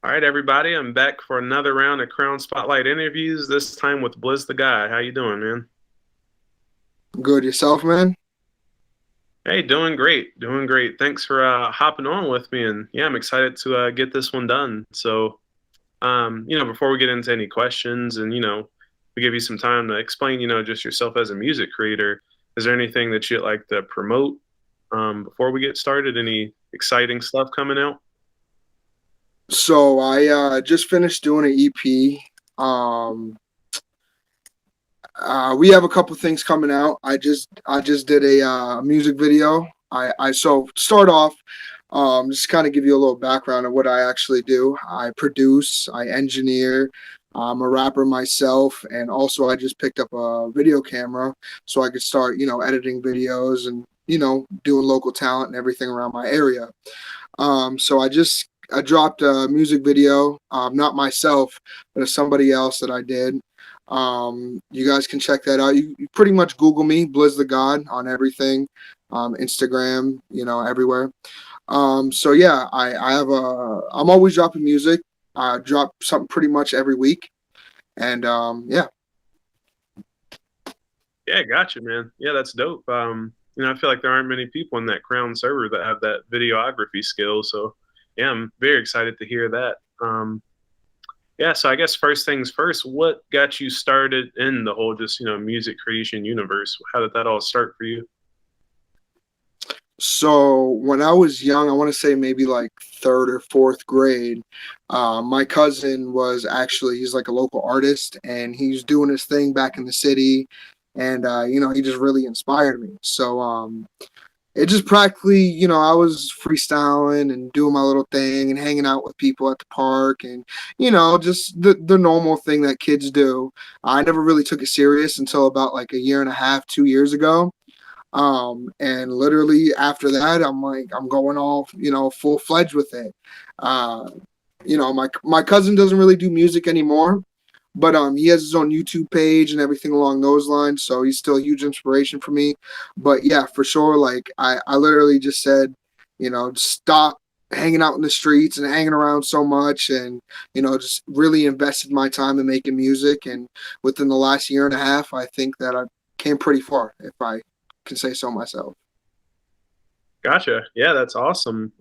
All right, everybody, I'm back for another round of Crown Spotlight interviews. This time with BlizzThaGod. How you doing, man? Good yourself, man. Hey, doing great, doing great. Thanks for hopping on with me, and yeah, I'm excited to get this one done. Before we get into any questions, and we give you some time to explain, just yourself as a music creator. Is there anything that you'd like to promote before we get started? Any exciting stuff coming out? So I just finished doing an EP. Um, we have a couple things coming out. I just did a music video. I so start off, just kind of give you a little background of what I actually do. I produce, I engineer. I'm a rapper myself, and also I just picked up a video camera so I could start, editing videos and doing local talent and everything around my area. So I dropped a music video, not myself, but somebody else that I did. You guys can check that out. You pretty much Google me, BlizzThaGod, on everything, Instagram, everywhere. So yeah, I'm always dropping music. I drop something pretty much every week, and yeah. Yeah, gotcha, man. Yeah, that's dope. I feel like there aren't many people in that Crown server that have that videography skill. So, yeah, I'm very excited to hear that. Yeah, so I guess first things first, what got you started in the whole just, music creation universe? How did that all start for you? So when I was young, I want to say maybe like third or fourth grade, my cousin was actually he's like a local artist and he's doing his thing back in the city, and he just really inspired me. So it just practically, I was freestyling and doing my little thing and hanging out with people at the park and just the normal thing that kids do. I never really took it serious until about like a year and a half, 2 years ago. And literally after that, I'm like, I'm going all, full fledged with it. Uh, my cousin doesn't really do music anymore, but he has his own YouTube page and everything along those lines. So he's still a huge inspiration for me. But yeah, for sure, like I literally just said, stop hanging out in the streets and hanging around so much and just really invested my time in making music, and within the last year and a half I think that I came pretty far, if I can say so myself. Gotcha. Yeah, that's awesome.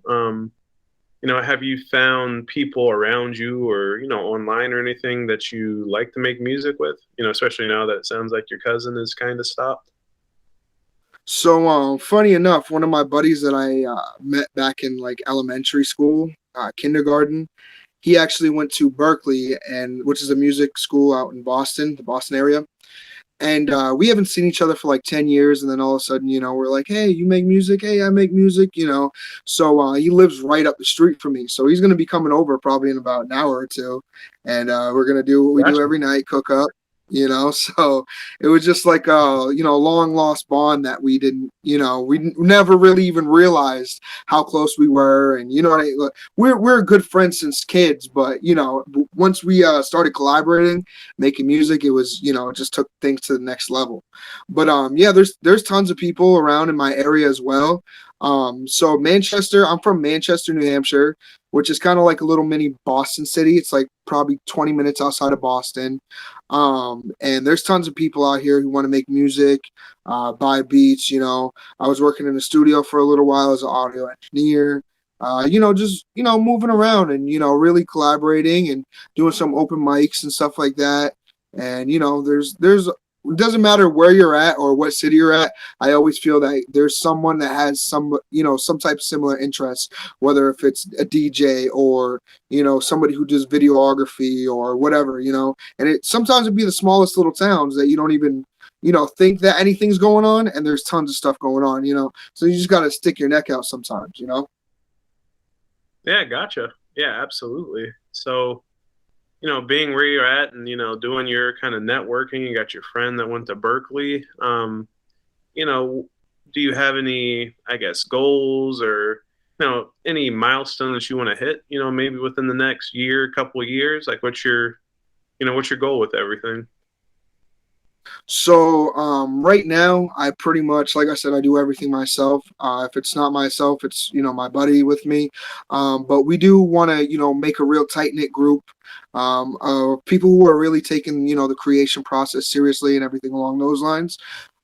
Have you found people around you or, online or anything that you like to make music with? Especially now that it sounds like your cousin is kind of stopped. So funny enough, one of my buddies that I met back in like elementary school, kindergarten, he actually went to Berkeley, and which is a music school out in Boston, the Boston area. And we haven't seen each other for like 10 years, and then all of a sudden, we're like, hey, you make music, hey, I make music, so he lives right up the street from me, so he's going to be coming over probably in about an hour or two, and we're going to do what we do Gotcha. every night, cook up, so it was just like a long lost bond that we didn't, we never really even realized how close we were. And we're good friends since kids, but once we started collaborating, making music, it was, it just took things to the next level. But yeah, there's tons of people around in my area as well. So Manchester, I'm from Manchester, New Hampshire, which is kind of like a little mini Boston city. It's like probably 20 minutes outside of Boston. And there's tons of people out here who want to make music, buy beats. I was working in the studio for a little while as an audio engineer. Just moving around and really collaborating and doing some open mics and stuff like that. And there's it doesn't matter where you're at or what city you're at. I always feel that there's someone that has some type of similar interest, whether if it's a DJ or somebody who does videography or whatever. And it sometimes it'd be the smallest little towns that you don't even think that anything's going on, and there's tons of stuff going on. So you just got to stick your neck out sometimes. Yeah, gotcha. Yeah, absolutely. So, being where you're at and, doing your kind of networking, you got your friend that went to Berkeley. You know, do you have any, I guess, goals or, any milestones you want to hit, maybe within the next year, couple of years? Like what's your goal with everything? So right now, I pretty much, like I said, I do everything myself. If it's not myself, it's my buddy with me. But we do want to make a real tight knit group of people who are really taking the creation process seriously and everything along those lines.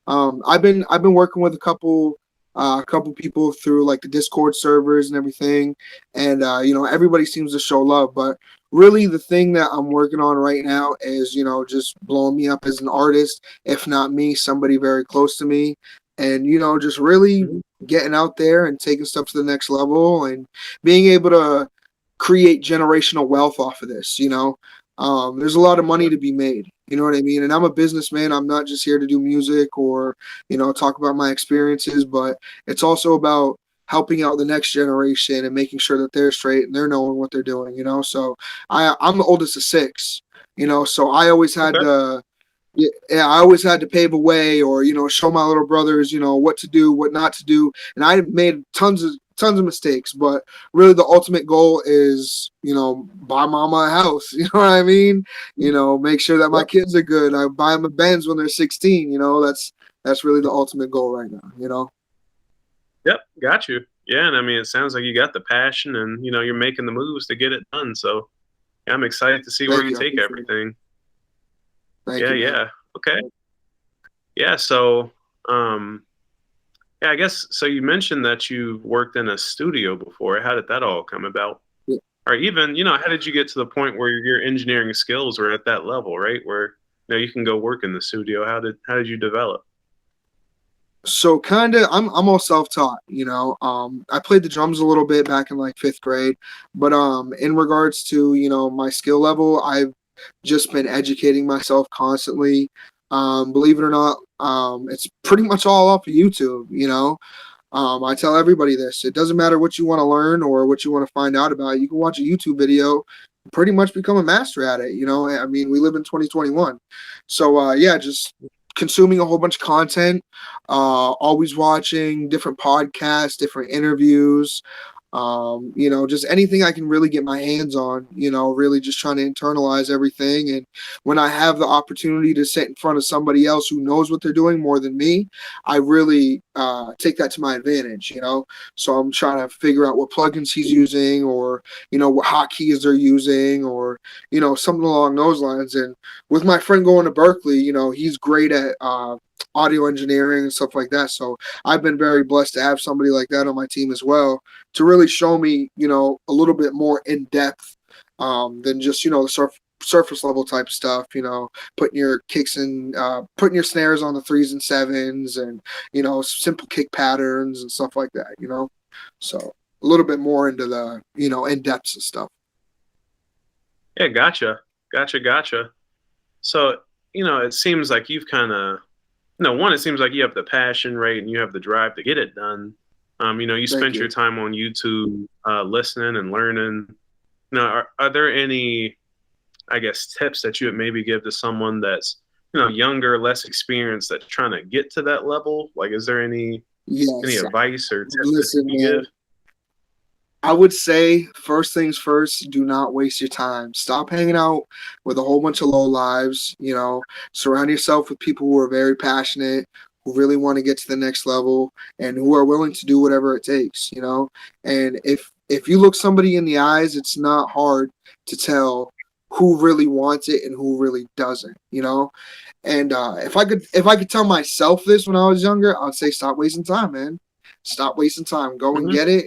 I've been working with a couple people through like the Discord servers and everything, and everybody seems to show love. But really, the thing that I'm working on right now is just blowing me up as an artist. If not me, somebody very close to me, and just really Mhm. getting out there and taking stuff to the next level and being able to create generational wealth off of this. There's a lot of money Yep. to be made. You know what I mean? And I'm a businessman. I'm not just here to do music or talk about my experiences, but it's also about helping out the next generation and making sure that they're straight and they're knowing what they're doing. So I'm the oldest of six. So I always had Okay. to. Yeah, I always had to pave a way, or show my little brothers, what to do, what not to do, and I made tons of mistakes. But really, the ultimate goal is, buy mama a house. You know what I mean? Make sure that my Yep. kids are good. I buy them a Benz when they're 16. That's really the ultimate goal right now. Yep. Got you. Yeah, and I mean, it sounds like you got the passion, and you're making the moves to get it done. So yeah, I'm excited to see where Thank you you. I take appreciate it. everything. Thank Yeah. you, man. Yeah. Okay. Yeah. So, um, yeah, I guess so. You mentioned that you've worked in a studio before. How did that all come about? Yeah. Or even, how did you get to the point where your engineering skills were at that level, right? Where you can go work in the studio. How did you develop? So kind of, I'm all self-taught. I played the drums a little bit back in like fifth grade, but in regards to my skill level, I've just been educating myself constantly. Believe it or not, it's pretty much all off of YouTube. I tell everybody this: it doesn't matter what you want to learn or what you want to find out about. You can watch a YouTube video, pretty much become a master at it. I mean, we live in 2021, so yeah, just consuming a whole bunch of content, always watching different podcasts, different interviews, just anything I can really get my hands on, really just trying to internalize everything. And when I have the opportunity to sit in front of somebody else who knows what they're doing more than me, I really take that to my advantage, So I'm trying to figure out what plugins he's using, or, what hotkeys they're using, or, something along those lines. And with my friend going to Berkeley, he's great at audio engineering and stuff like that. So I've been very blessed to have somebody like that on my team as well, to really show me, a little bit more in depth than just, the surface level type stuff, putting your kicks and putting your snares on the threes and sevens, and, simple kick patterns and stuff like that. So a little bit more into the, in depths of stuff. Yeah, gotcha. So, it seems like you've kind of, one, it seems like you have the passion, right, and you have the drive to get it done. You Thank spent your you. time on YouTube, listening and learning. Are there any, I guess, tips that you would maybe give to someone that's, younger, less experienced, that's trying to get to that level? Like, is there any Yes. advice or tips that Listen, you give? man, I would say first things first, do not waste your time. Stop hanging out with a whole bunch of low lives, surround yourself with people who are very passionate, who really want to get to the next level, and who are willing to do whatever it takes. And if you look somebody in the eyes, it's not hard to tell who really wants it and who really doesn't. And if I could tell myself this when I was younger, I'd say stop wasting time, man. Stop wasting time. Go and Hmm. get it,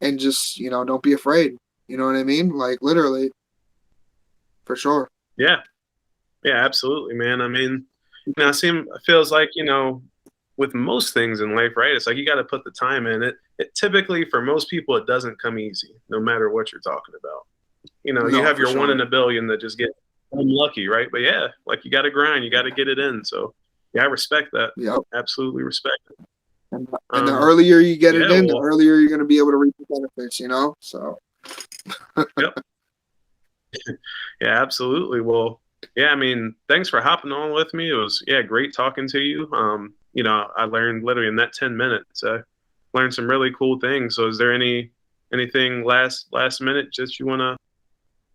and just don't be afraid. You know what I mean? Like literally, for sure. Yeah, yeah, absolutely, man. I mean, it feels like, with most things in life, right? It's like you got to put the time in. It typically, for most people, it doesn't come easy, no matter what you're talking about. You No, have for your one sure. in a billion that just get unlucky, right? But yeah, like you got to grind, you got to get it in. So yeah, I respect that. Yep. Absolutely respect it. And the Um, earlier you get it yeah, in, the well, earlier you're going to be able to reap the benefits. So yep, yeah, absolutely. Well, yeah, I mean, thanks for hopping on with me. It was, yeah, great talking to you. I learned literally in that 10 minutes, learned some really cool things. So is there anything last minute just you want to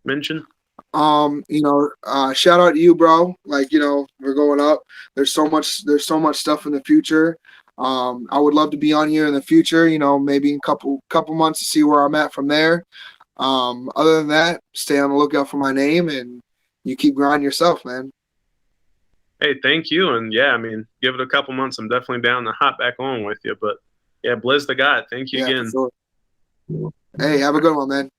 mention? Shout out to you, bro. Like, we're going up. There's so much stuff in the future. I would love to be on here in the future, maybe in couple months to see where I'm at from there. Other than that, stay on the lookout for my name and you keep grinding yourself, man. Hey, thank you. And yeah, I mean, give it a couple months. I'm definitely down to hop back on with you. But yeah, Blizz the God, thank you Yeah, for again. sure. Hey, have a good one, man.